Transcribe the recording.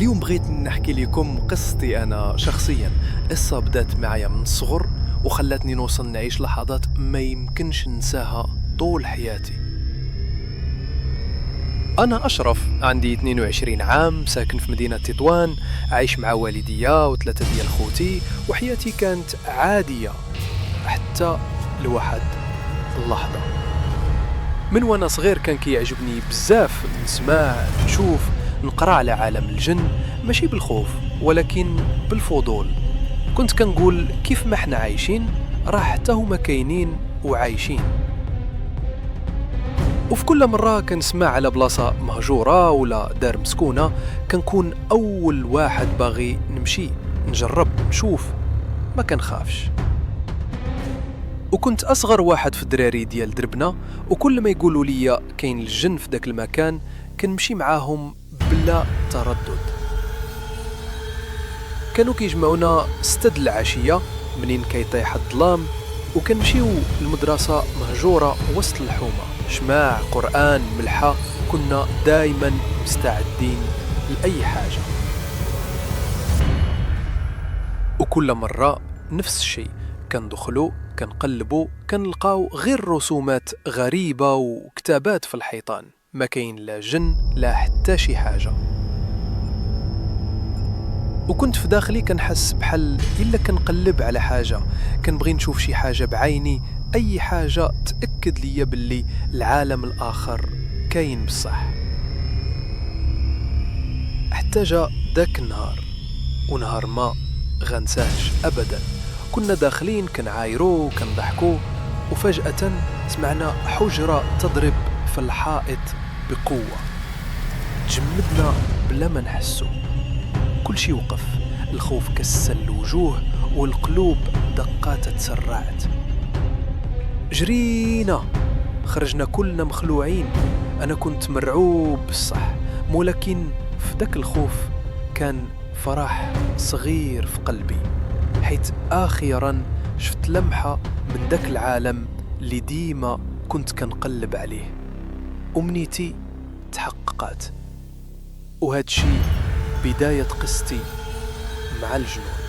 اليوم بغيت نحكي لكم قصتي أنا شخصيا. قصة بدأت معايا من الصغر وخلتني نوصل نعيش لحظات ما يمكنش ننساها طول حياتي. أنا أشرف، عندي 22 عام، ساكن في مدينة تطوان، عايش مع والديا وثلاثة ديال خوتي، وحياتي كانت عادية حتى لواحد اللحظة. من وانا صغير كان كيعجبني بزاف نسمع، نشوف، نقرا على عالم الجن، ماشي بالخوف ولكن بالفضول. كنت كنقول كيف ما احنا عايشين راه حتى هما كاينين وعايشين. وفي كل مرة كنسمع على بلاصة مهجورة ولا دار مسكونة كنكون أول واحد باغي نمشي نجرب نشوف، ما كنخافش. وكنت أصغر واحد في الدراري ديال دربنا، وكل ما يقولوا لي كاين الجن في داك المكان كنمشي معاهم بلا تردد. كانوا كيجمعونا 6 العشية منين كيطيح الظلام، وكنمشيو المدرسة مهجورة وسط الحومة، شماع، قرآن، ملحة، كنا دايما مستعدين لأي حاجة. وكل مرة نفس الشيء، كندخلوا كنقلبوا كنلقاو غير رسومات غريبة وكتابات في الحيطان، ما كاين لا جن لا حتى شي حاجة. وكنت في داخلي كنحس بحال إلا كنقلب على حاجة، كنبغي نشوف شي حاجة بعيني، أي حاجة تأكد لي باللي العالم الآخر كاين بصح. حتى جا داك النهار، ونهار ما غنساهش أبدا. كنا داخلين كنعايرو كنضحكو، وفجأة سمعنا حجرة تضرب في الحائط بقوة. تجمدنا بلا ما نحسو، كل شي وقف، الخوف كسل الوجوه والقلوب دقات تسرعت. جرينا، خرجنا كلنا مخلوعين. أنا كنت مرعوب بصح، ولكن في داك الخوف كان فرح صغير في قلبي، حيث آخيرا شفت لمحة من داك العالم اللي ديما كنت كنقلب عليه. أمنيتي تحققت، وهادشي بداية قصتي مع الجنون.